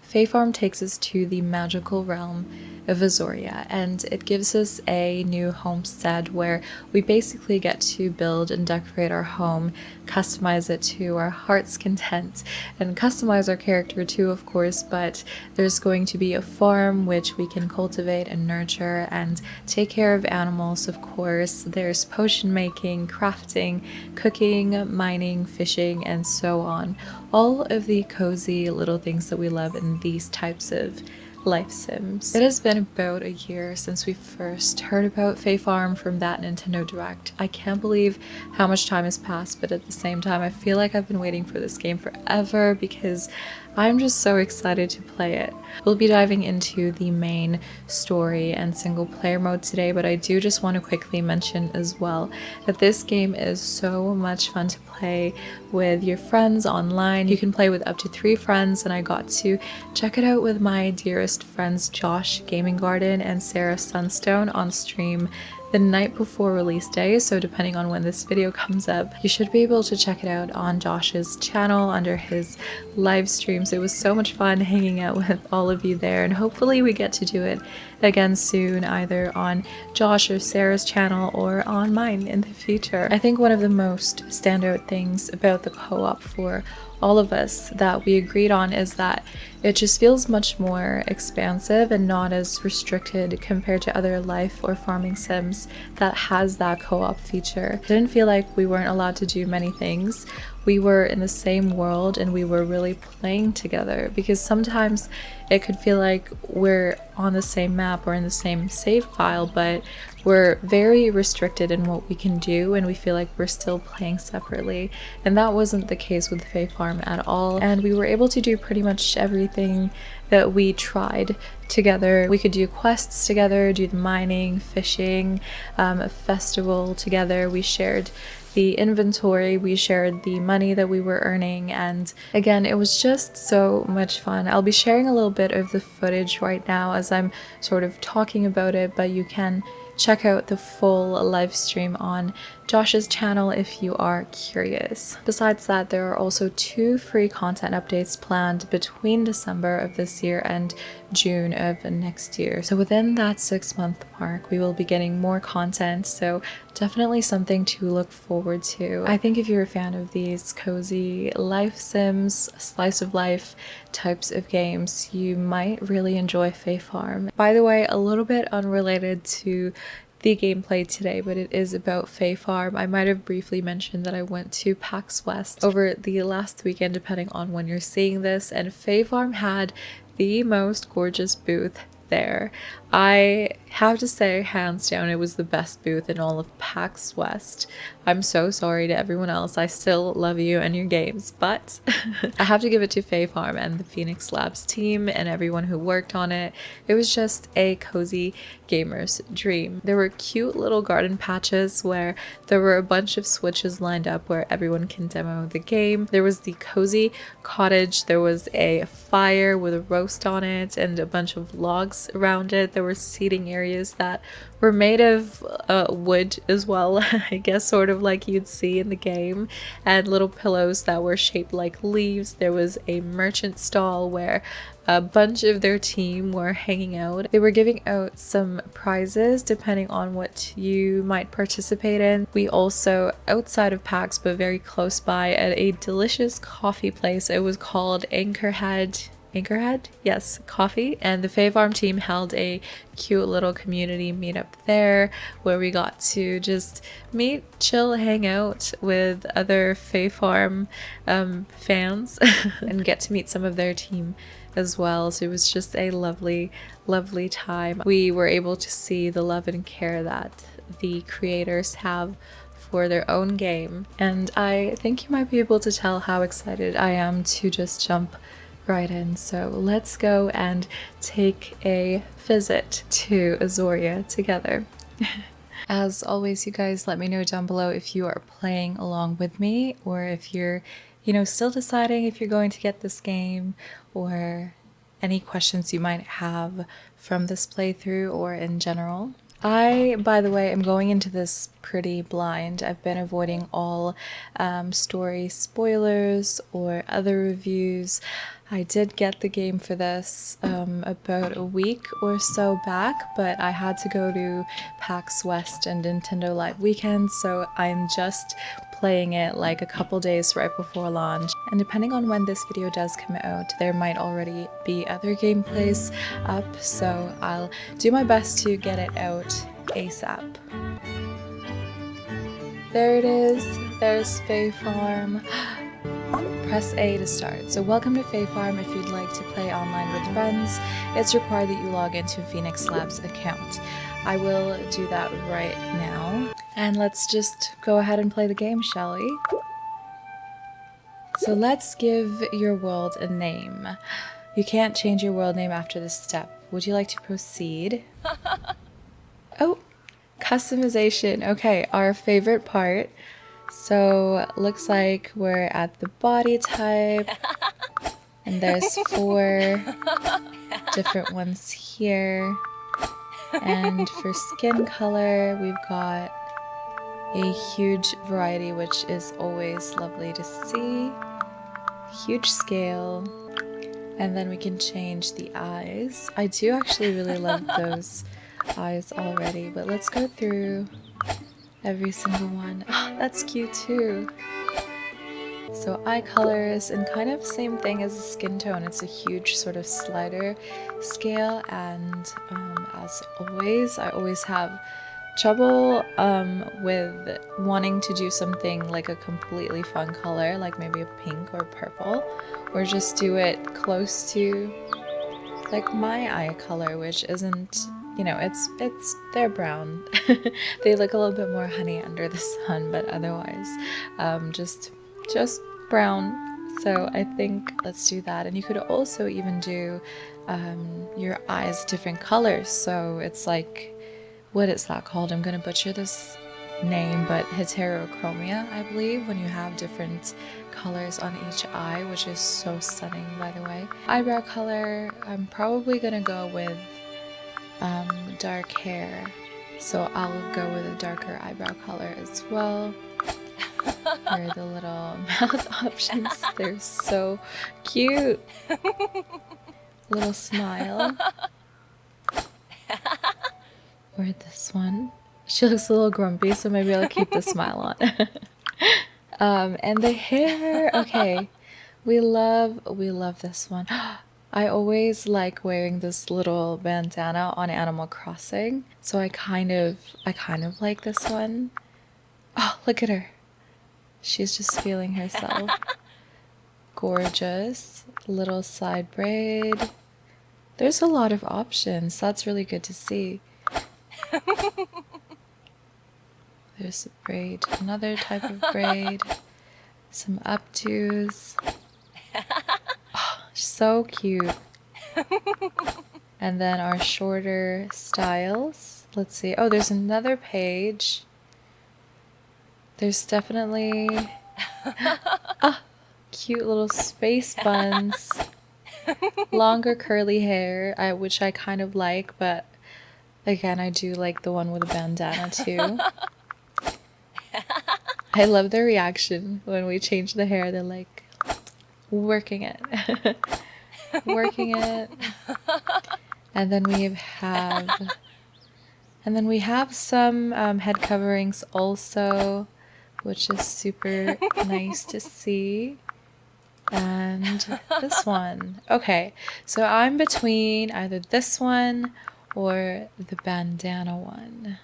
Fae Farm takes us to the magical realm of Azoria, and it gives us a new homestead where we basically get to build and decorate our home, customize it to our heart's content, and customize our character too, of course. But there's going to be a farm which we can cultivate and nurture and take care of animals, of course. There's potion making, crafting, cooking, mining, fishing, and so on. All of the cozy little things that we love in these types of life sims. It has been about a year since we first heard about Fae Farm from that Nintendo Direct. I can't believe how much time has passed, but at the same time I feel like I've been waiting for this game forever because I'm just so excited to play it. We'll be diving into the main story and single player mode today, but I do just want to quickly mention as well that this game is so much fun to play with your friends online. You can play with up to 3 friends, and I got to check it out with my dearest friends Josh Gaming Garden and Sarah Sunstone on stream the night before release day, so depending on when this video comes up, you should be able to check it out on Josh's channel under his live streams. It was so much fun hanging out with all of you there, and hopefully we get to do it again soon, either on Josh or Sarah's channel or on mine in the future. I think one of the most standout things about the co-op for all of us that we agreed on is that it just feels much more expansive and not as restricted compared to other life or farming sims that has that co-op feature. I didn't feel like we weren't allowed to do many things. We were in the same world and we were really playing together, because sometimes it could feel like we're on the same map or in the same save file, but we're very restricted in what we can do and we feel like we're still playing separately. And that wasn't the case with Fae Farm at all, and we were able to do pretty much everything that we tried together. We could do quests together, do the mining, fishing, a festival together. We shared the inventory, we shared the money that we were earning, and again, it was just so much fun. I'll be sharing a little bit of the footage right now as I'm sort of talking about it, but you can check out the full live stream on Josh's channel if you are curious. Besides that, there are also 2 free content updates planned between December of this year and June of next year. So within that 6-month mark, we will be getting more content, so definitely something to look forward to. I think if you're a fan of these cozy life sims, slice of life types of games, you might really enjoy Fae Farm. By the way, a little bit unrelated to the gameplay today, but it is about Fae Farm. I might have briefly mentioned that I went to PAX West over the last weekend, depending on when you're seeing this, and Fae Farm had the most gorgeous booth there. I have to say, hands down, it was the best booth in all of PAX West. I'm so sorry to everyone else. I still love you and your games, but I have to give it to Fae Farm and the Phoenix Labs team and everyone who worked on it. It was just a cozy gamer's dream. There were cute little garden patches where there were a bunch of switches lined up where everyone can demo the game. There was the cozy cottage. There was a fire with a roast on it and a bunch of logs around it. There were seating areas that were made of wood as well, I guess, sort of like you'd see in the game, and little pillows that were shaped like leaves. There was a merchant stall where a bunch of their team were hanging out. They were giving out some prizes depending on what you might participate in. We also, outside of PAX but very close by, at a delicious coffee place. It was called Anchorhead, yes, coffee, and the Fae Farm team held a cute little community meetup there where we got to just meet, chill, hang out with other Fae Farm fans and get to meet some of their team as well. So it was just a lovely time. We were able to see the love and care that the creators have for their own game, and I think you might be able to tell how excited I am to just jump right in. So let's go and take a visit to Azoria together. As always, you guys, let me know down below if you are playing along with me, or if you're, still deciding if you're going to get this game, or any questions you might have from this playthrough or in general. I, by the way, am going into this pretty blind. I've been avoiding all story spoilers or other reviews. I did get the game for this about a week or so back, but I had to go to PAX West and Nintendo Live Weekend, so I'm just playing it like a couple days right before launch. And depending on when this video does come out, there might already be other gameplays up, so I'll do my best to get it out ASAP. There it is. There's Fae Farm. Press A to start. So welcome to Fae Farm. If you'd like to play online with friends, it's required that you log into Phoenix Labs account. I will do that right now. And let's just go ahead and play the game, shall we? So let's give your world a name. You can't change your world name after this step. Would you like to proceed? Oh, customization. Okay, our favorite part. So looks like we're at the body type, and there's 4 different ones here. And for skin color, we've got a huge variety, which is always lovely to see. Huge scale. And then we can change the eyes. I do actually really love those eyes already, but let's go through every single one. Oh, that's cute too. So eye colors, and kind of same thing as the skin tone. It's a huge sort of slider scale, and as always, I always have trouble with wanting to do something like a completely fun color, like maybe a pink or purple, or just do it close to like my eye color, which isn't, you know, they're brown. They look a little bit more honey under the sun, but otherwise just brown. So I think let's do that. And you could also even do your eyes different colors, so it's like, what is that called? I'm gonna butcher this name, but heterochromia, I believe, when you have different colors on each eye, which is so stunning, by the way. Eyebrow color, I'm probably gonna go with dark hair, so I'll go with a darker eyebrow color as well. Here are the little mouth options. They're so cute. Little smile. Or this one. She looks a little grumpy, so maybe I'll keep the smile on. And the hair, okay. We love this one. I always like wearing this little bandana on Animal Crossing, so I kind of like this one. Oh, look at her. She's just feeling herself. Gorgeous. Little side braid. There's a lot of options. That's really good to see. There's a braid, another type of braid, some updos. Oh, so cute. And then our shorter styles. Let's see. Oh, there's another page. There's definitely cute little space buns. Longer curly hair, which I kind of like, but again, I do like the one with a bandana too. I love their reaction when we change the hair. They're like, working it. Working it. And then we have some head coverings also, which is super nice to see. And this one. Okay, so I'm between either this one or the bandana one.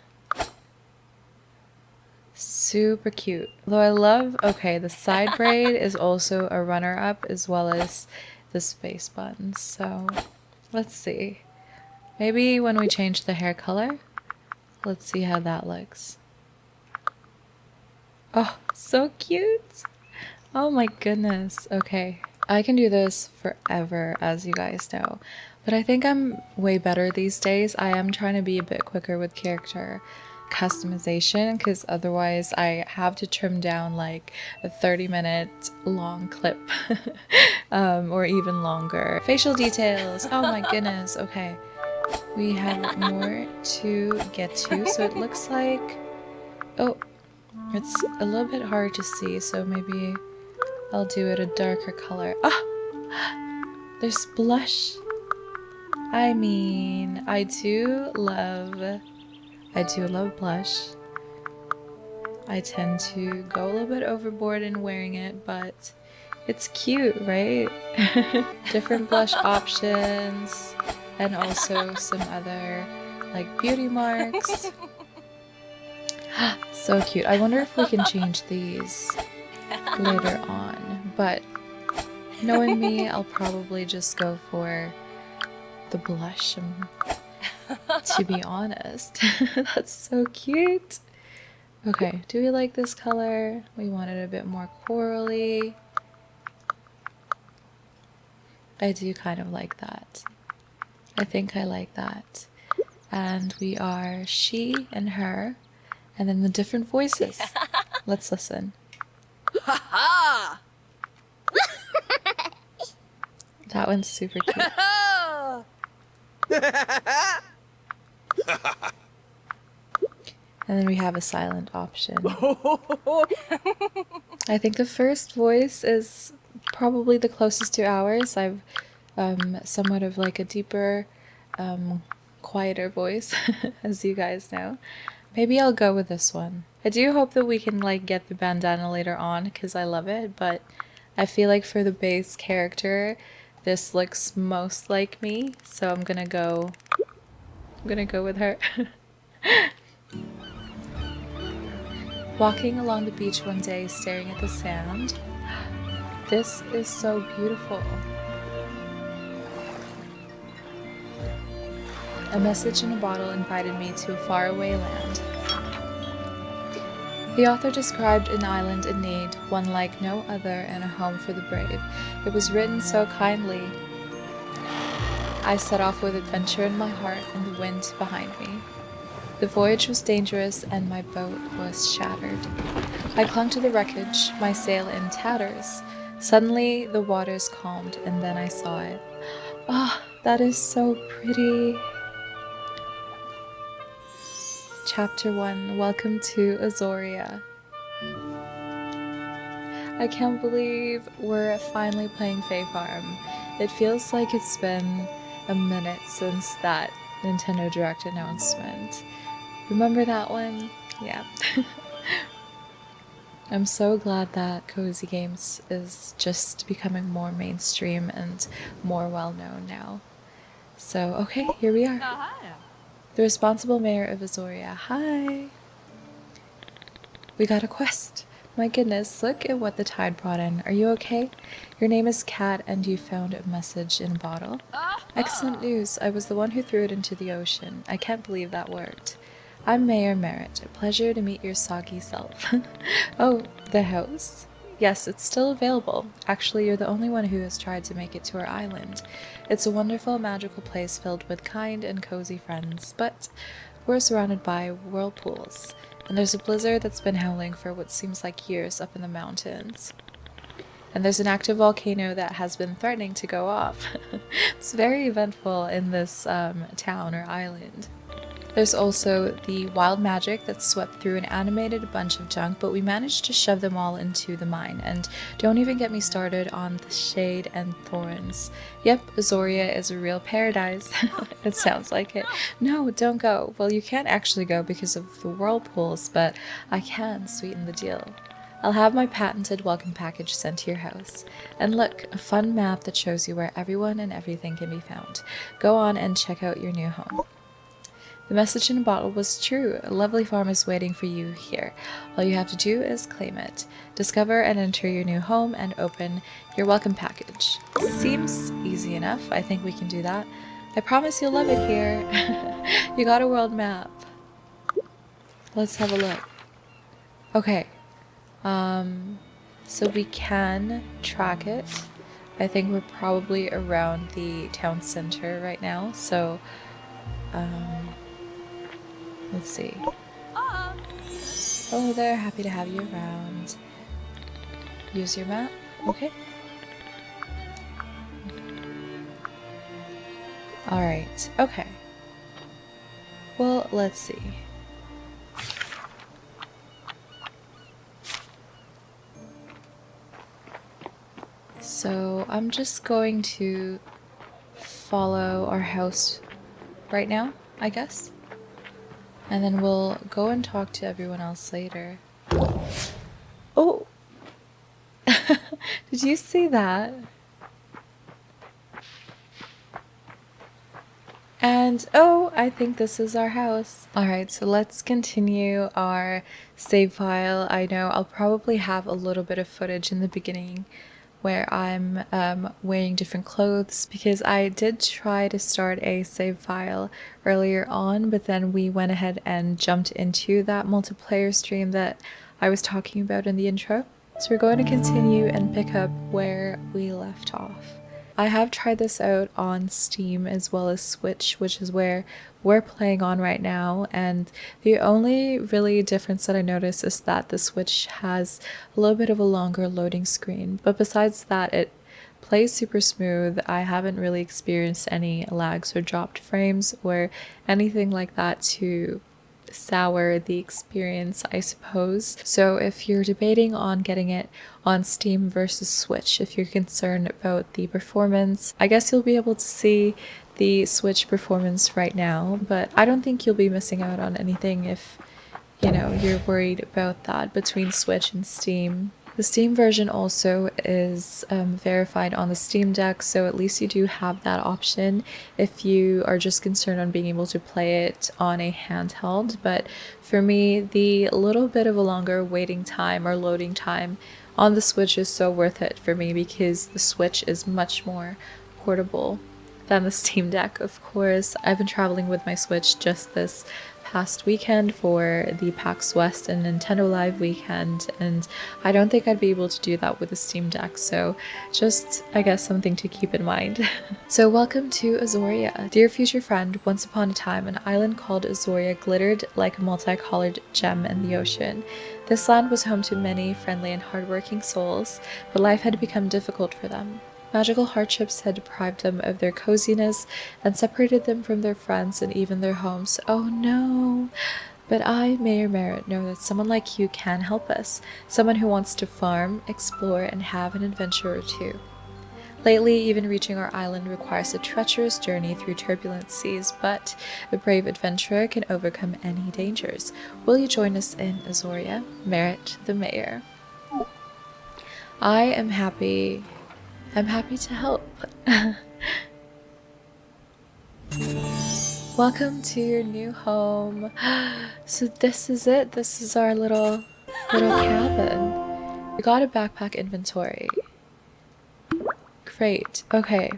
Super cute. Though I love, okay, the side braid is also a runner-up as well as the space buns. So let's see. Maybe when we change the hair color, let's see how that looks. Oh, so cute. Oh my goodness. Okay, I can do this forever, as you guys know, but I think I'm way better these days. I am trying to be a bit quicker with character customization, because otherwise I have to trim down like a 30-minute long clip or even longer. Facial details. Oh my goodness. Okay, we have more to get to. So it looks like, oh, it's a little bit hard to see, so maybe I'll do it a darker color. Ah, There's blush. I mean, I do love blush. I tend to go a little bit overboard in wearing it, but it's cute, right? Different blush options, and also some other like beauty marks. So cute. I wonder if we can change these later on, but knowing me, I'll probably just go for the blush, to be honest. That's so cute. Okay, do we like this color? We want it a bit more corally. I do kind of like that. I think I like that. And we are she and her, and then the different voices. Let's listen. Ha ha! That one's super cute. And then we have a silent option. I think the first voice is probably the closest to ours. I've somewhat of like a deeper, quieter voice, as you guys know. Maybe I'll go with this one. I do hope that we can like get the bandana later on because I love it, but I feel like for the base character, this looks most like me, so I'm gonna go with her. Walking along the beach one day, staring at the sand. This is so beautiful. A message in a bottle invited me to a faraway land. The author described an island in need, one like no other, and a home for the brave. It was written so kindly. I set off with adventure in my heart and the wind behind me. The voyage was dangerous and my boat was shattered. I clung to the wreckage, my sail in tatters. Suddenly the waters calmed and then I saw it. Ah, that is so pretty. Chapter 1, Welcome to Azoria. I can't believe we're finally playing Fae Farm. It feels like it's been a minute since that Nintendo Direct announcement. Remember that one? Yeah. I'm so glad that Cozy Games is just becoming more mainstream and more well known now. So, okay, here we are. The responsible mayor of Azoria. Hi! We got a quest. My goodness, look at what the tide brought in. Are you okay? Your name is Kat and you found a message in a bottle. Excellent news. I was the one who threw it into the ocean. I can't believe that worked. I'm Mayor Merritt. A pleasure to meet your soggy self. Oh, the house? Yes, it's still available. Actually, you're the only one who has tried to make it to our island. It's a wonderful, magical place filled with kind and cozy friends, but we're surrounded by whirlpools, and there's a blizzard that's been howling for what seems like years up in the mountains. And there's an active volcano that has been threatening to go off. It's very eventful in this town or island. There's also the wild magic that swept through and animated a bunch of junk, but we managed to shove them all into the mine. And don't even get me started on the shade and thorns. Yep, Azoria is a real paradise. It sounds like it. No, don't go. Well, you can't actually go because of the whirlpools, but I can sweeten the deal. I'll have my patented welcome package sent to your house. And look, a fun map that shows you where everyone and everything can be found. Go on and check out your new home. The message in a bottle was true. A lovely farm is waiting for you here. All you have to do is claim it. Discover and enter your new home and open your welcome package. Seems easy enough. I think we can do that. I promise you'll love it here. You got a world map. Let's have a look. Okay. So we can track it. I think we're probably around the town center right now. So, let's see. Oh, they're happy to have you around. Use your map. Okay. Alright. Okay. Well, let's see. So I'm just going to follow our house right now, I guess. And then we'll go and talk to everyone else later. Oh! Did you see that? And oh, I think this is our house. Alright, so let's continue our save file. I know I'll probably have a little bit of footage in the beginning where I'm wearing different clothes, because I did try to start a save file earlier on, but then we went ahead and jumped into that multiplayer stream that I was talking about in the intro. So we're going to continue and pick up where we left off. I have tried this out on Steam as well as Switch, which is where we're playing on right now, and the only really difference that I noticed is that the Switch has a little bit of a longer loading screen, but besides that it plays super smooth. I haven't really experienced any lags or dropped frames or anything like that to sour the experience, I suppose. So if you're debating on getting it on Steam versus Switch, if you're concerned about the performance, I guess you'll be able to see the Switch performance right now, but I don't think you'll be missing out on anything if, you know, you're worried about that between Switch and Steam. The Steam version also is verified on the Steam Deck, so at least you do have that option if you are just concerned on being able to play it on a handheld. But for me, the little bit of a longer waiting time or loading time on the Switch is so worth it for me, because the Switch is much more portable than the Steam Deck, of course. I've been traveling with my Switch just this past weekend for the PAX West and Nintendo Live weekend, and I don't think I'd be able to do that with the Steam Deck, so just, I guess, something to keep in mind. So welcome to Azoria. Dear future friend, once upon a time, an island called Azoria glittered like a multicolored gem in the ocean. This land was home to many friendly and hardworking souls, but life had become difficult for them. Magical hardships had deprived them of their coziness and separated them from their friends and even their homes. Oh no! But I, Mayor Merritt, know that someone like you can help us. Someone who wants to farm, explore, and have an adventure or two. Lately, even reaching our island requires a treacherous journey through turbulent seas, but a brave adventurer can overcome any dangers. Will you join us in Azoria? Merritt, the mayor. I am happy. I'm happy to help. Welcome to your new home. So this is it. This is our little cabin. We got a backpack inventory. Great. Okay.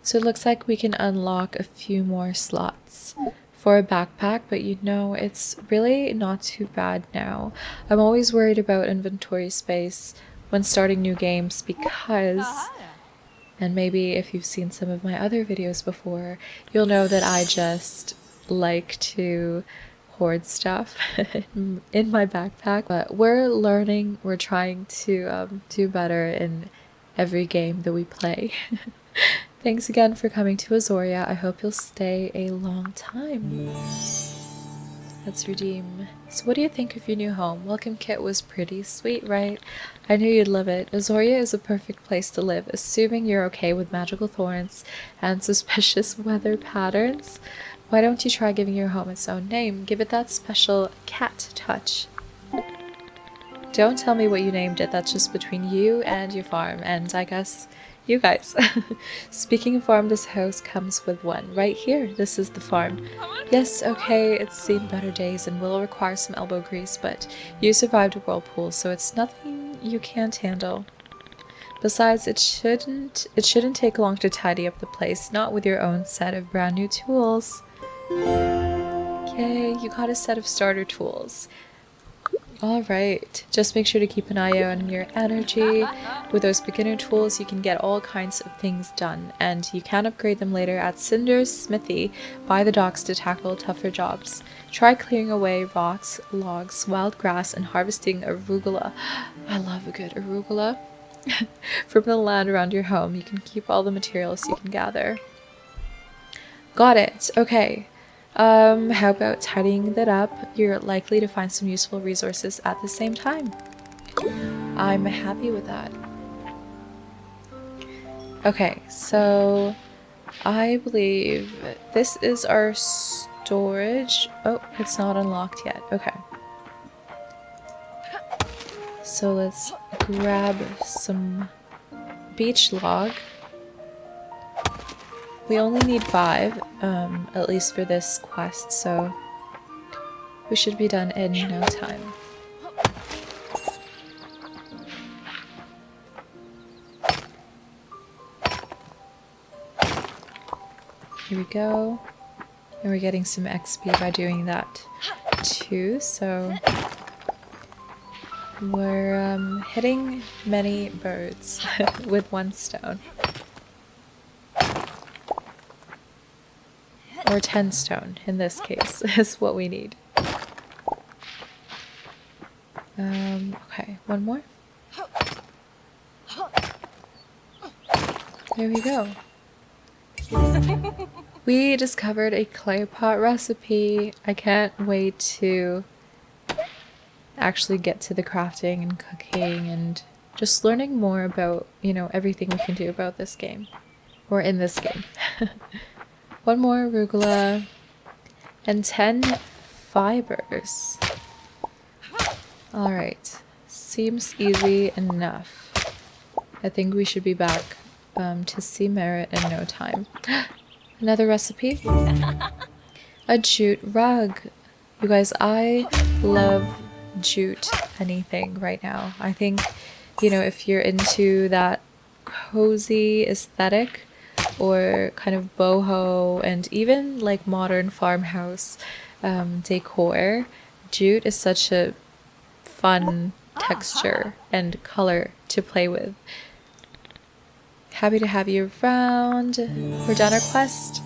So it looks like we can unlock a few more slots for a backpack, but you know, it's really not too bad now. I'm always worried about inventory space when starting new games because, and maybe if you've seen some of my other videos before, you'll know that I just like to hoard stuff in my backpack. But we're learning, we're trying to do better in every game that we play. Thanks again for coming to Azoria. I hope you'll stay a long time. Let's redeem. So what do you think of your new home? Welcome kit was pretty sweet, right? I knew you'd love it. Azoria is a perfect place to live, assuming you're okay with magical thorns and suspicious weather patterns. Why don't you try giving your home its own name? Give it that special cat touch. Don't tell me what you named it. That's just between you and your farm, and I guess you guys. Speaking of farm, this house comes with one. Right here, this is the farm. Yes, okay, it's seen better days and will require some elbow grease, but you survived a whirlpool, so it's nothing you can't handle. Besides, it shouldn't take long to tidy up the place, not with your own set of brand new tools. Yay, you got a set of starter tools. Alright, just make sure to keep an eye out on your energy. With those beginner tools, you can get all kinds of things done, and you can upgrade them later at Cinder's Smithy by the docks to tackle tougher jobs. Try clearing away rocks, logs, wild grass, and harvesting arugula. I love a good arugula. From the land around your home, you can keep all the materials you can gather. Got it, okay. How about tidying that up? You're likely to find some useful resources at the same time. I'm happy with that. Okay, so I believe this is our storage. Oh, it's not unlocked yet. Okay. So let's grab some beach log. We only need 5, at least for this quest, so we should be done in no time. Here we go. And we're getting some XP by doing that too, so we're hitting many birds with 1 stone. Or 10 stone, in this case, is what we need. Okay, 1 more. There we go. We discovered a clay pot recipe. I can't wait to actually get to the crafting and cooking and just learning more about, you know, everything we can do about this game. Or in this game. 1 more arugula and 10 fibers. Alright, seems easy enough. I think we should be back to see Merit in no time. Another recipe. A jute rug. You guys, I love jute anything right now. I think, you know, if you're into that cozy aesthetic or kind of boho and even like modern farmhouse decor, jute is such a fun texture and color to play with. Happy to have you around. We're done our quest.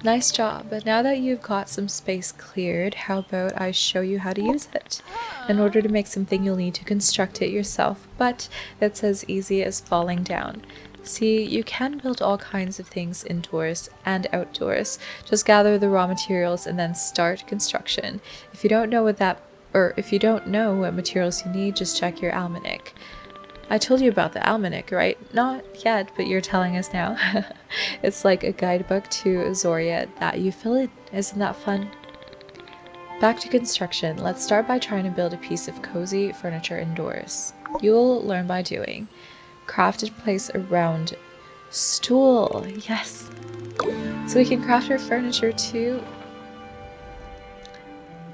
Nice job. But now that you've got some space cleared, how about I show you how to use it? In order to make something, you'll need to construct it yourself, but it's as easy as falling down. See, you can build all kinds of things indoors and outdoors. Just gather the raw materials and then start construction. If you don't know what materials you need, just check your almanac. I told you about the almanac, right? Not yet, but you're telling us now. It's like a guidebook to Azoria that you fill in. Isn't that fun? Back to construction. Let's start by trying to build a piece of cozy furniture indoors. You'll learn by doing. Craft and place a round stool. Yes! So we can craft our furniture too.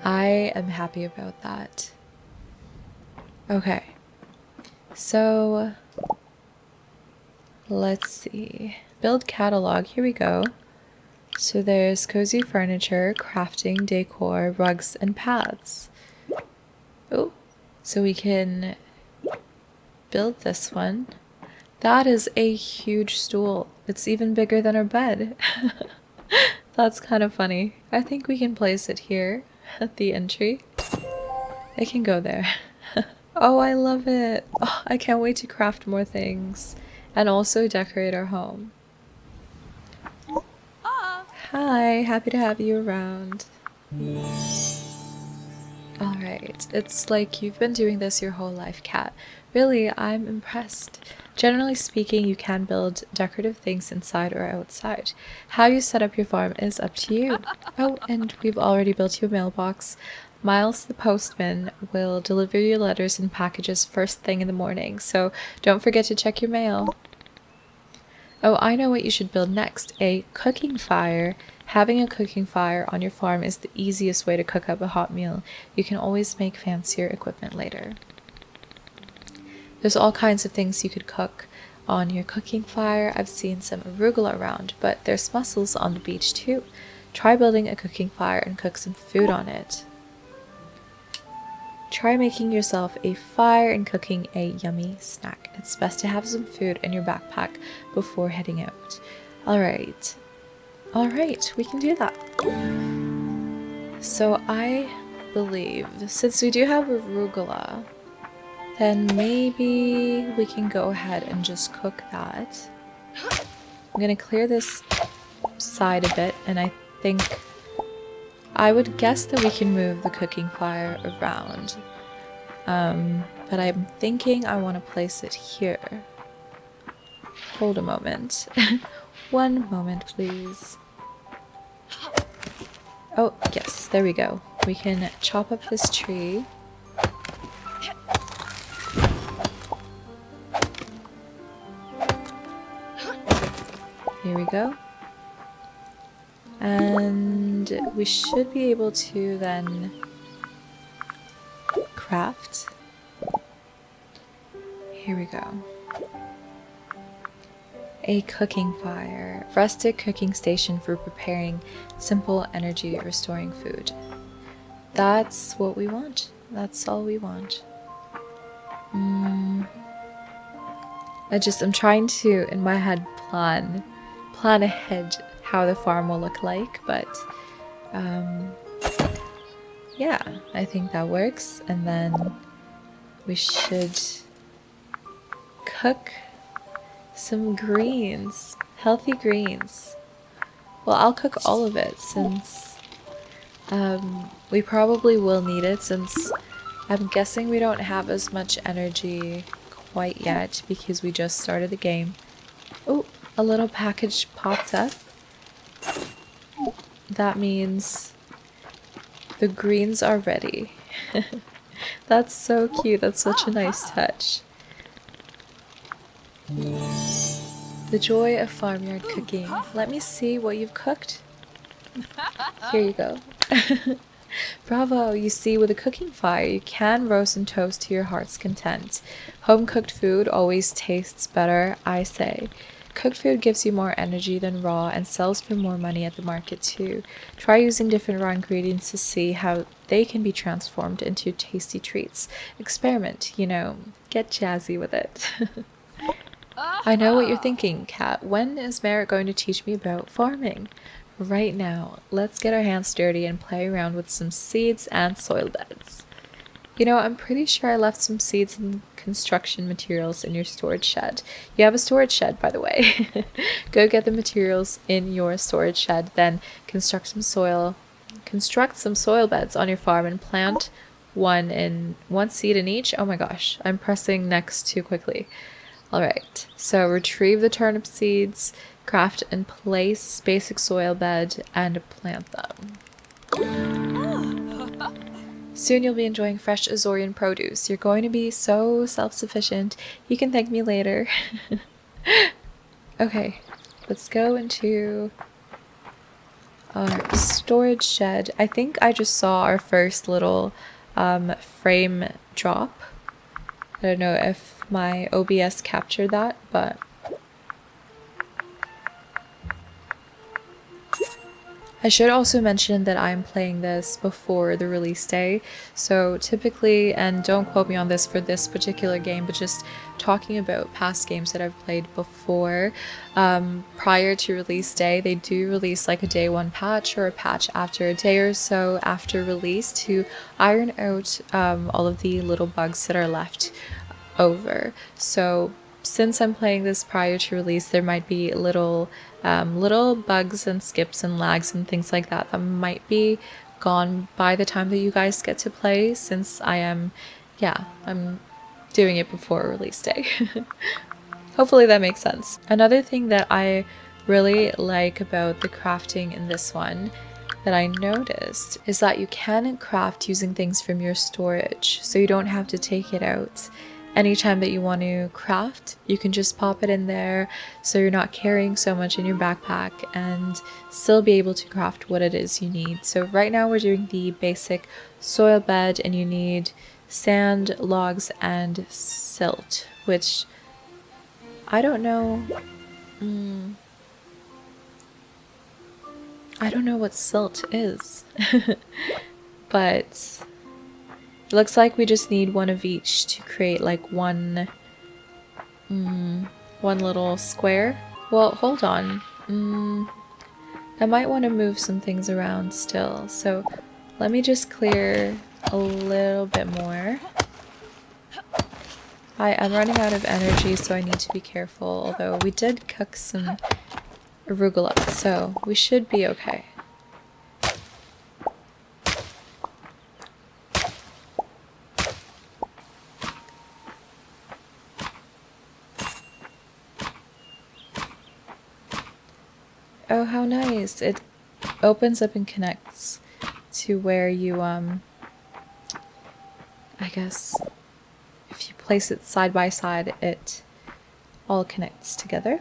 I am happy about that. Okay. So, let's see. Build catalog. Here we go. So there's cozy furniture, crafting, decor, rugs, and paths. Oh, so we can build this one. That is a huge stool. It's even bigger than our bed. That's kind of funny. I think we can place it here at the entry. It can go there. Oh, I love it. Oh, I can't wait to craft more things and also decorate our home. Hi, happy to have you around. Alright, it's like you've been doing this your whole life, Kat. Really, I'm impressed. Generally speaking, you can build decorative things inside or outside. How you set up your farm is up to you. Oh, and we've already built you a mailbox. Miles the postman will deliver your letters and packages first thing in the morning, so don't forget to check your mail. Oh, I know what you should build next. A cooking fire. Having a cooking fire on your farm is the easiest way to cook up a hot meal. You can always make fancier equipment later. There's all kinds of things you could cook on your cooking fire. I've seen some arugula around, but there's mussels on the beach too. Try building a cooking fire and cook some food on it. Try making yourself a fire and cooking a yummy snack. It's best to have some food in your backpack before heading out. Alright, we can do that. So I believe, since we do have arugula, then maybe we can go ahead and just cook that. I'm gonna clear this side a bit, and I think I would guess that we can move the cooking fire around, but I'm thinking I want to place it here. Hold a moment. One moment, please. Oh, yes, there we go. We can chop up this tree. Here we go. And we should be able to then craft. Here we go. A cooking fire. Rustic cooking station for preparing simple energy restoring food. That's what we want. That's all we want. I'm trying to, in my head, plan ahead how the farm will look like, but yeah, I think that works. And then we should cook some greens, healthy greens. Well, I'll cook all of it since we probably will need it, since I'm guessing we don't have as much energy quite yet because we just started the game. Oh, a little package popped up. That means the greens are ready. That's so cute. That's such a nice touch. The joy of farmyard cooking. Let me see what you've cooked. Here you go. Bravo! You see, with a cooking fire, you can roast and toast to your heart's content. Home-cooked food always tastes better, I say. Cooked food gives you more energy than raw and sells for more money at the market too. Try using different raw ingredients to see how they can be transformed into tasty treats. Experiment, get jazzy with it. I know what you're thinking, Kat. When is Merritt going to teach me about farming? Right now. Let's get our hands dirty and play around with some seeds and soil beds. I'm pretty sure I left some seeds and construction materials in your storage shed. You have a storage shed, by the way. Go get the materials in your storage shed, then construct some soil beds on your farm and plant one seed in each. Oh my gosh, I'm pressing next too quickly. Alright, so retrieve the turnip seeds, craft and place basic soil bed, and plant them. Soon you'll be enjoying fresh Azorian produce. You're going to be so self-sufficient. You can thank me later. Okay, let's go into our storage shed. I think I just saw our first little frame drop. I don't know if my OBS captured that, but I should also mention that I'm playing this before the release day, so typically, and don't quote me on this for this particular game, but just talking about past games that I've played before, prior to release day, they do release like a day one patch or a patch after a day or so after release to iron out all of the little bugs that are left over. So since I'm playing this prior to release, there might be little bugs and skips and lags and things like that might be gone by the time that you guys get to play, since I'm doing it before release day. Hopefully that makes sense. Another thing that I really like about the crafting in this one that I noticed is that you can craft using things from your storage, so you don't have to take it out. Anytime that you want to craft, you can just pop it in there, so you're not carrying so much in your backpack and still be able to craft what it is you need. So right now we're doing the basic soil bed, and you need sand, logs, and silt, which I don't know. I don't know what silt is, but it looks like we just need one of each to create like one little square. Well, hold on. I might want to move some things around still. So let me just clear a little bit more. I'm running out of energy, so I need to be careful. Although we did cook some arugula, so we should be okay. Oh, how nice. It opens up and connects to where you, I guess, if you place it side by side, it all connects together.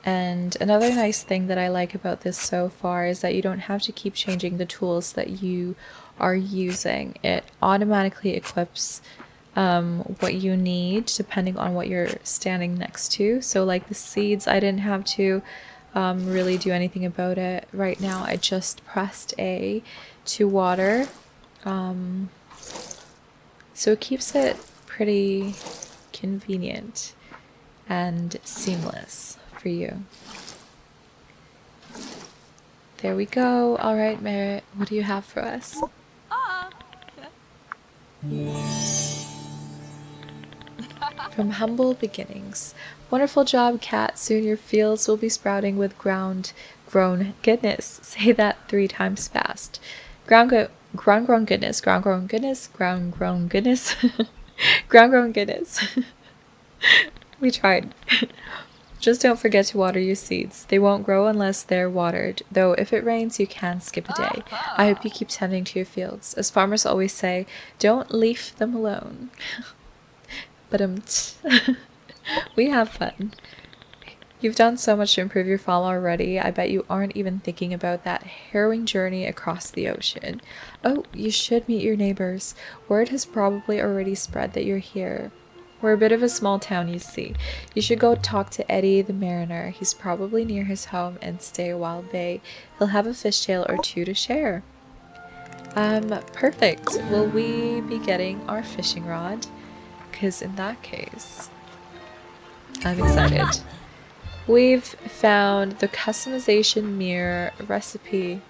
And another nice thing that I like about this so far is that you don't have to keep changing the tools that you are using. It automatically equips what you need depending on what you're standing next to. So like the seeds, I didn't have to really do anything about it. Right now I just pressed A to water. So it keeps it pretty convenient and seamless for you. There we go. All right, Merit, what do you have for us? From humble beginnings. Wonderful job, cat. Soon your fields will be sprouting with grown goodness. Say that 3 times fast. Ground grown goodness. Ground grown goodness. Ground grown goodness. Ground grown goodness. We tried. Just don't forget to water your seeds. They won't grow unless they're watered, though if it rains you can skip a day. I hope you keep tending to your fields. As farmers always say, don't leave them alone. But we have fun. You've done so much to improve your farm already. I bet you aren't even thinking about that harrowing journey across the ocean. Oh, you should meet your neighbors. Word has probably already spread that you're here. We're a bit of a small town, you see. You should go talk to Eddie the mariner. He's probably near his home and stay a while bay. He'll have a fishtail or 2 to share. Perfect. Will we be getting our fishing rod? Because in that case, I'm excited. We've found the customization mirror recipe.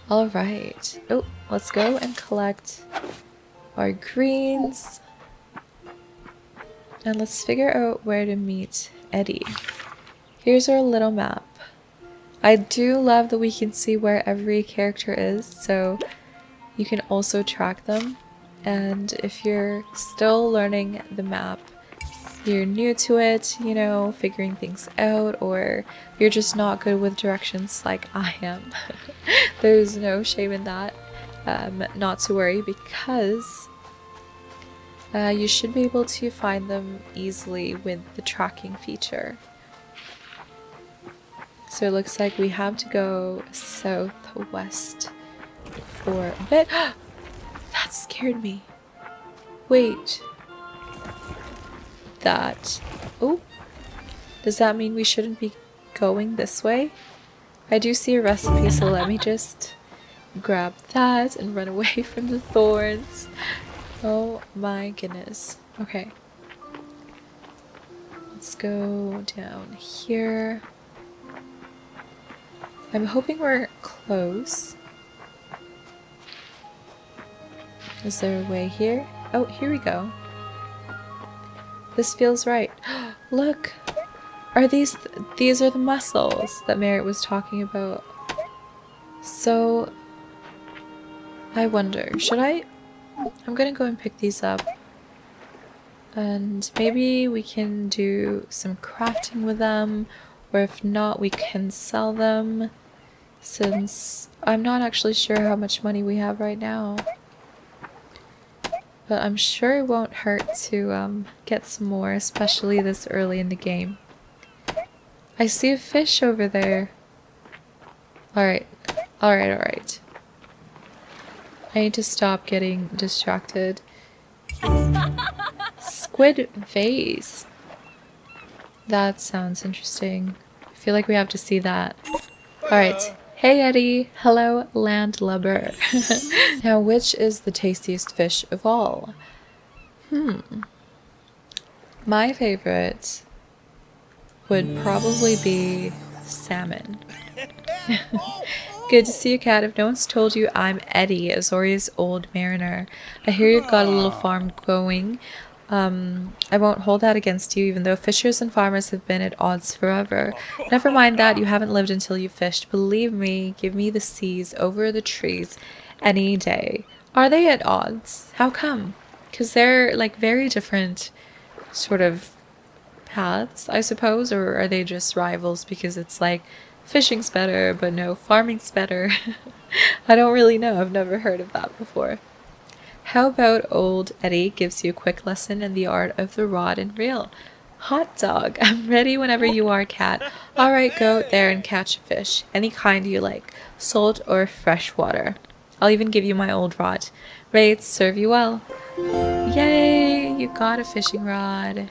All right. Oh, let's go and collect our greens. And let's figure out where to meet Eddie. Here's our little map. I do love that we can see where every character is, so you can also track them. And if you're still learning the map, you're new to it, you know, figuring things out, or you're just not good with directions like I am, there's no shame in that. Not to worry, because you should be able to find them easily with the tracking feature. So it looks like we have to go southwest for a bit. That scared me. Wait. Oh, does that mean we shouldn't be going this way? I do see a recipe, so let me just grab that and run away from the thorns. Oh my goodness. Okay. Let's go down here. I'm hoping we're close. Is there a way here? Oh, here we go. This feels right. Look! Are these are the mussels that Merritt was talking about. So, I wonder, should I? I'm gonna go and pick these up. And maybe we can do some crafting with them, or if not, we can sell them, since I'm not actually sure how much money we have right now. But I'm sure it won't hurt to get some more, especially this early in the game. I see a fish over there. Alright. Alright. I need to stop getting distracted. Squid vase. That sounds interesting. I feel like we have to see that. Alright. Hey Eddie! Hello, landlubber. Now, which is the tastiest fish of all? My favorite would probably be salmon. Good to see you, cat. If no one's told you, I'm Eddie, Azoria's old mariner. I hear you've got a little farm going. I won't hold that against you, even though fishers and farmers have been at odds forever. Never mind that, you haven't lived until you fished. Believe me, give me the seas over the trees any day. Are they at odds? How come? Because they're like very different sort of paths, I suppose, or are they just rivals because it's like fishing's better, but no, farming's better? I don't really know. I've never heard of that before. How about old Eddie gives you a quick lesson in the art of the rod and reel? Hot dog. I'm ready whenever you are, Cat. All right, go out there and catch a fish. Any kind you like. Salt or fresh water. I'll even give you my old rod. Ready to serve you well. Yay! You got a fishing rod.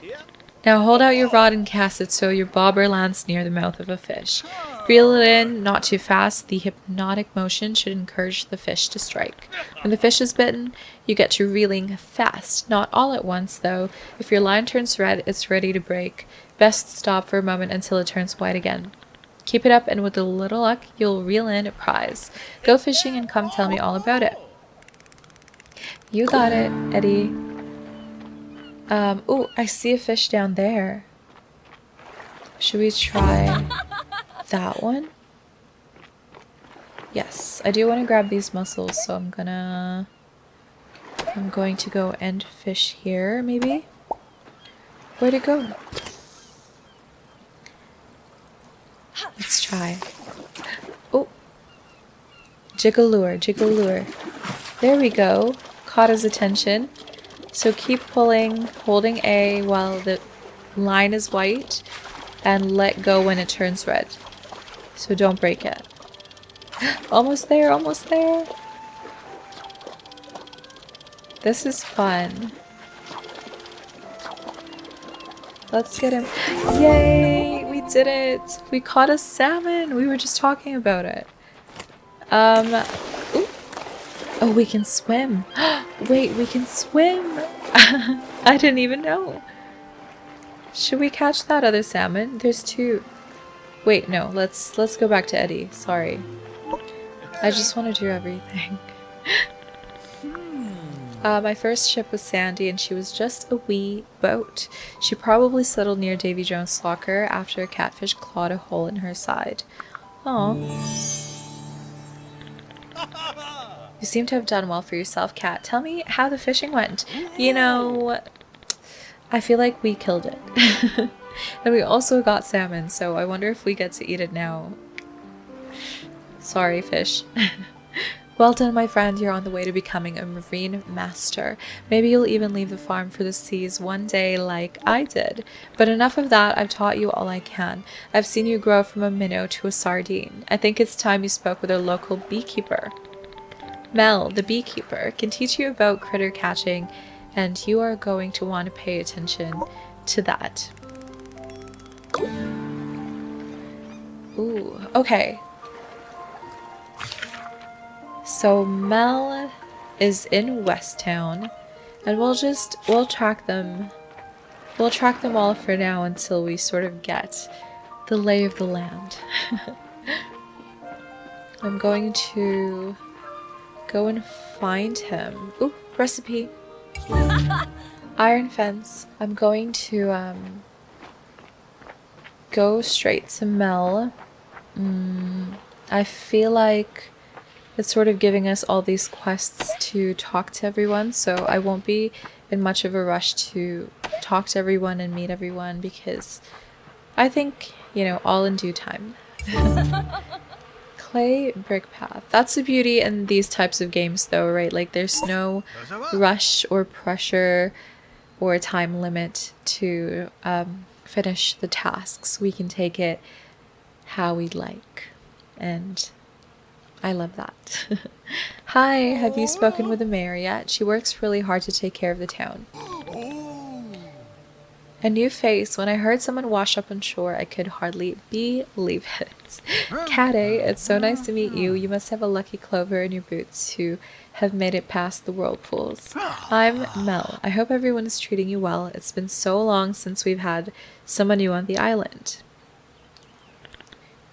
Now hold out your rod and cast it so your bobber lands near the mouth of a fish. Reel it in, not too fast. The hypnotic motion should encourage the fish to strike. When the fish is bitten, you get to reeling fast. Not all at once, though. If your line turns red, it's ready to break. Best stop for a moment until it turns white again. Keep it up, and with a little luck, you'll reel in a prize. Go fishing and come tell me all about it. You got it, Eddie. Oh, I see a fish down there. Should we try that one? Yes, I do want to grab these mussels, so I'm going to go and fish here, maybe? Where'd it go? Let's try. Oh, jiggle lure, jiggle lure. There we go. Caught his attention. So keep pulling, holding A while the line is white, and let go when it turns red. So don't break it. Almost there, almost there. This is fun. Let's get him. Yay! We did it! We caught a salmon! We were just talking about it. Ooh. Oh, we can swim. Wait, we can swim! I didn't even know. Should we catch that other salmon? There's two. Wait, no, let's go back to Eddie. Sorry. I just want to do everything. My first ship was Sandy, and she was just a wee boat. She probably settled near Davy Jones' locker after a catfish clawed a hole in her side. Aw. You seem to have done well for yourself, Cat. Tell me how the fishing went. You know, I feel like we killed it. And we also got salmon, so I wonder if we get to eat it now. Sorry, fish. Well done, my friend. You're on the way to becoming a marine master. Maybe you'll even leave the farm for the seas one day like I did. But enough of that. I've taught you all I can. I've seen you grow from a minnow to a sardine. I think it's time you spoke with our local beekeeper. Mel, the beekeeper, can teach you about critter catching, and you are going to want to pay attention to that. Ooh, okay. So Mel is in Westtown, and we'll track them. We'll track them all for now until we sort of get the lay of the land. I'm going to go and find him. Ooh, recipe. Iron fence. I'm going to go straight to Mel. I feel like it's sort of giving us all these quests to talk to everyone, so I won't be in much of a rush to talk to everyone and meet everyone, because I think, you know, all in due time. Clay brick path. That's the beauty in these types of games though, right? Like there's no rush or pressure or time limit to finish the tasks. We can take it how we'd like, and I love that. Hi, have you spoken with the mayor yet? She works really hard to take care of the town. A new face. When I heard someone wash up on shore, I could hardly believe it. Cat, it's so nice to meet you. You must have a lucky clover in your boots to have made it past the whirlpools. I'm Mel. I hope everyone is treating you well. It's been so long since we've had someone new on the island.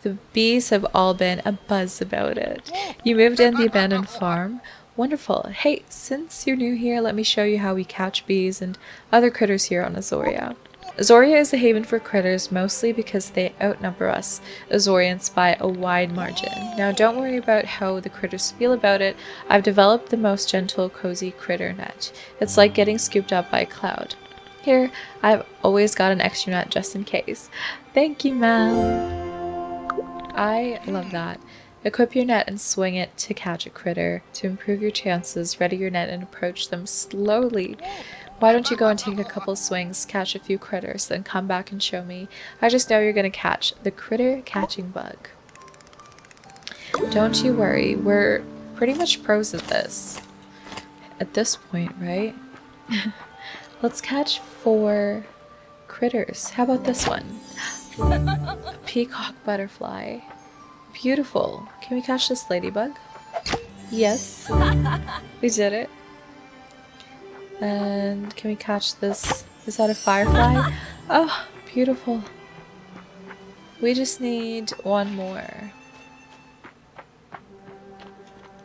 The bees have all been a buzz about it. You moved in the abandoned farm? Wonderful. Hey, since you're new here, let me show you how we catch bees and other critters here on Azoria. Azoria is a haven for critters, mostly because they outnumber us Azorians by a wide margin. Now don't worry about how the critters feel about it. I've developed the most gentle, cozy critter net. It's like getting scooped up by a cloud. Here, I've always got an extra net just in case. Thank you, Mel. I love that. Equip your net and swing it to catch a critter. To improve your chances, ready your net and approach them slowly. Why don't you go and take a couple swings, catch a few critters, then come back and show me? I just know you're going to catch the critter catching bug. Don't you worry, we're pretty much pros at this. At this point, right? Let's catch 4 critters. How about this one? A peacock butterfly. Beautiful. Can we catch this ladybug? Yes. We did it. And can we catch this? Is that a firefly? Oh, beautiful. We just need 1 more.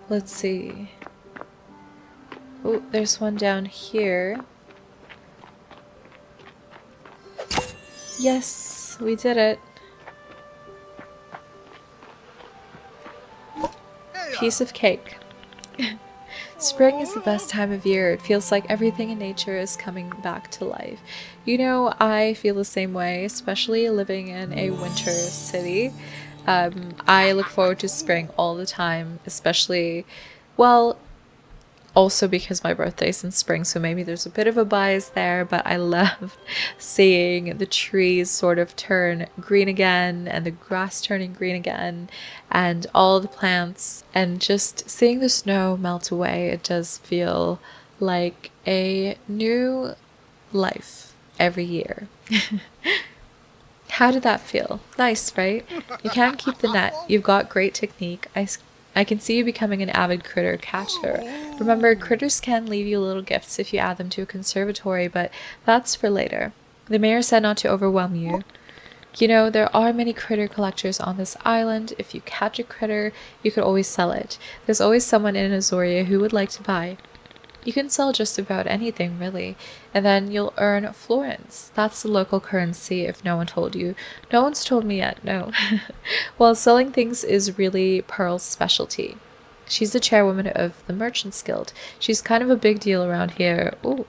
Let's see. Oh, there's one down here. Yes, we did it. Piece of cake. Spring is the best time of year. It feels like everything in nature is coming back to life. You know, I feel the same way, especially living in a winter city. I look forward to spring all the time, especially, well, also because my birthday's in spring, so maybe there's a bit of a bias there, but I love seeing the trees sort of turn green again and the grass turning green again and all the plants, and just seeing the snow melt away. It does feel like a new life every year. How did that feel? Nice, right? You can't keep the net. You've got great technique. I can see you becoming an avid critter catcher. Remember, critters can leave you little gifts if you add them to a conservatory, but that's for later. The mayor said not to overwhelm you. You know, there are many critter collectors on this island. If you catch a critter, you could always sell it. There's always someone in Azoria who would like to buy. You can sell just about anything, really, and then you'll earn florins. That's the local currency, if no one told you. No one's told me yet, no. Well, selling things is really Pearl's specialty. She's the chairwoman of the Merchants Guild. She's kind of a big deal around here. Ooh.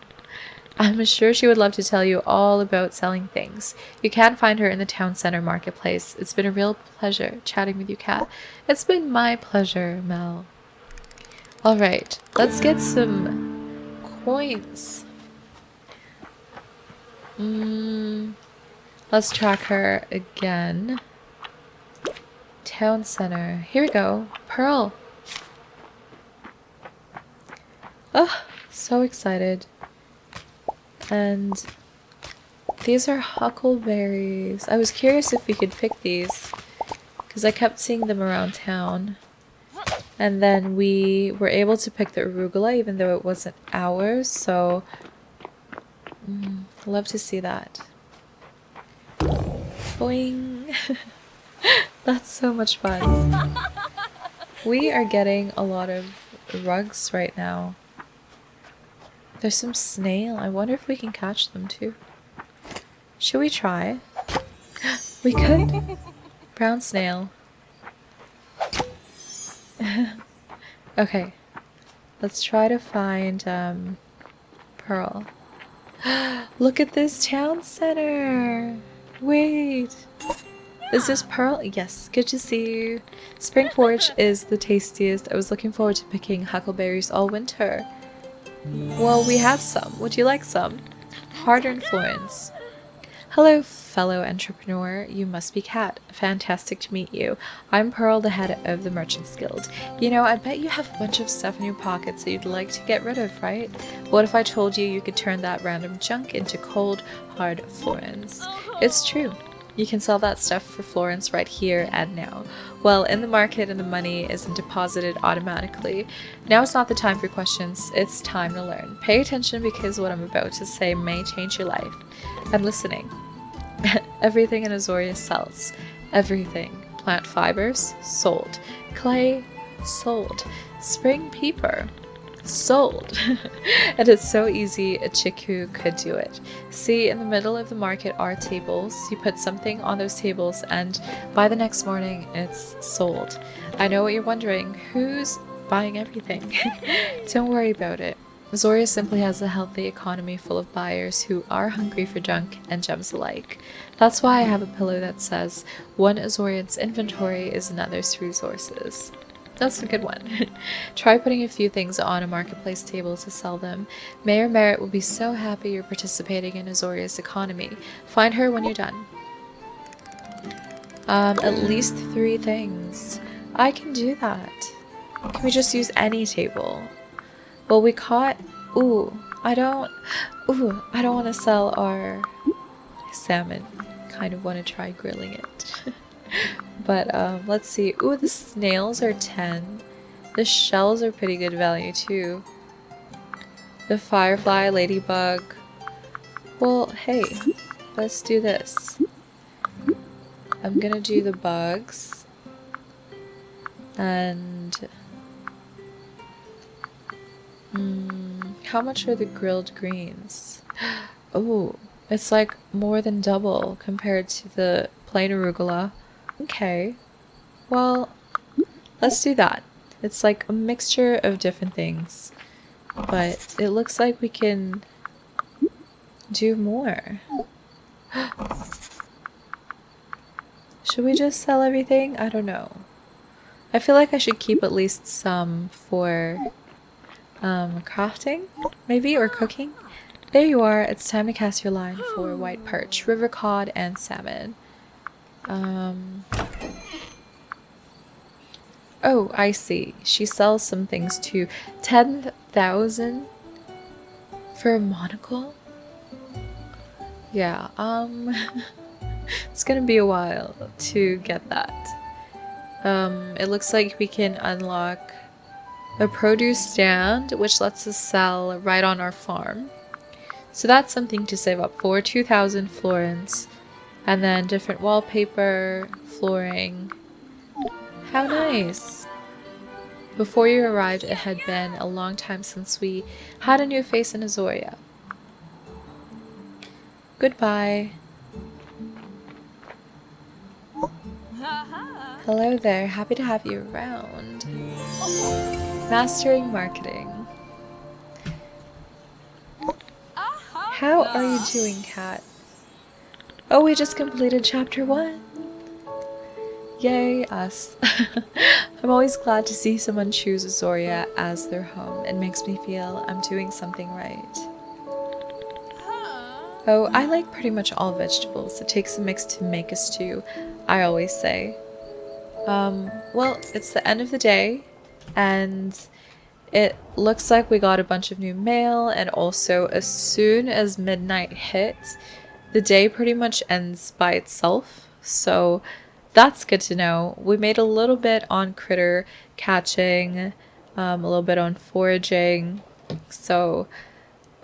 I'm sure she would love to tell you all about selling things. You can find her in the town center marketplace. It's been a real pleasure chatting with you, Kat. It's been my pleasure, Mel. Alright, let's get some coins. Let's track her again. Town center. Here we go. Pearl. Oh, so excited. And these are huckleberries. I was curious if we could pick these because I kept seeing them around town. And then we were able to pick the arugula even though it wasn't ours, so love to see that. Boing! That's so much fun. We are getting a lot of rugs right now. There's some snail. I wonder if we can catch them too. Should we try? We could. Brown snail. Okay, let's try to find Pearl. Look at this town center. Wait, is this Pearl? Yes, good to see you. Spring porridge is the tastiest. I was looking forward to picking huckleberries all winter. Well, we have some. Would you like some? Hard-earned florins. Hello, fellow entrepreneur. You must be Kat. Fantastic to meet you. I'm Pearl, the head of the Merchants Guild. You know, I bet you have a bunch of stuff in your pockets that you'd like to get rid of, right? What if I told you you could turn that random junk into cold, hard florins? It's true. You can sell that stuff for florins right here and now. Well, in the market and the money isn't deposited automatically. Now is not the time for questions. It's time to learn. Pay attention because what I'm about to say may change your life. I'm listening. Everything in Azoria sells. Everything. Plant fibers? Sold. Clay? Sold. Spring peeper? Sold. And it's so easy, a chiku could do it. See, in the middle of the market are tables. You put something on those tables and by the next morning it's sold. I know what you're wondering. Who's buying everything? Don't worry about it. Azoria simply has a healthy economy full of buyers who are hungry for junk and gems alike. That's why I have a pillow that says, one Azorian's inventory is another's resources. That's a good one. Try putting a few things on a marketplace table to sell them. Mayor Merritt will be so happy you're participating in Azoria's economy. Find her when you're done. At least 3 things. I can do that. Can we just use any table? Well, we caught... I don't want to sell our salmon. Kind of want to try grilling it. But, let's see. Ooh, the snails are 10. The shells are pretty good value, too. The firefly, ladybug. Well, hey, let's do this. I'm gonna do the bugs. And... how much are the grilled greens? Oh, it's like more than double compared to the plain arugula. Okay, well, let's do that. It's like a mixture of different things, but it looks like we can do more. Should we just sell everything? I don't know. I feel like I should keep at least some for crafting, maybe, or cooking. There you are. It's time to cast your line for white perch, river cod, and salmon. Oh, I see. She sells some things too. 10,000 for a monocle? Yeah, it's gonna be a while to get that. It looks like we can unlock a produce stand, which lets us sell right on our farm. So that's something to save up for. 2,000 florins. And then different wallpaper, flooring. How nice! Before you arrived, it had been a long time since we had a new face in Azoria. Goodbye. Hello there, happy to have you around. Mastering marketing. How are you doing, Kat? Oh, we just completed chapter 1. Yay, us. I'm always glad to see someone choose Azoria as their home. It makes me feel I'm doing something right. Oh, I like pretty much all vegetables. It takes a mix to make a stew, I always say. Well, it's the end of the day, and it looks like we got a bunch of new mail, and also as soon as midnight hit, the day pretty much ends by itself, so that's good to know. We made a little bit on critter catching, a little bit on foraging, so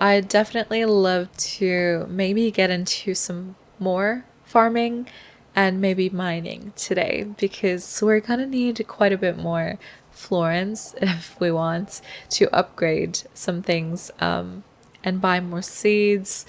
I'd definitely love to maybe get into some more farming and maybe mining today, because we're gonna need quite a bit more florins if we want to upgrade some things and buy more seeds.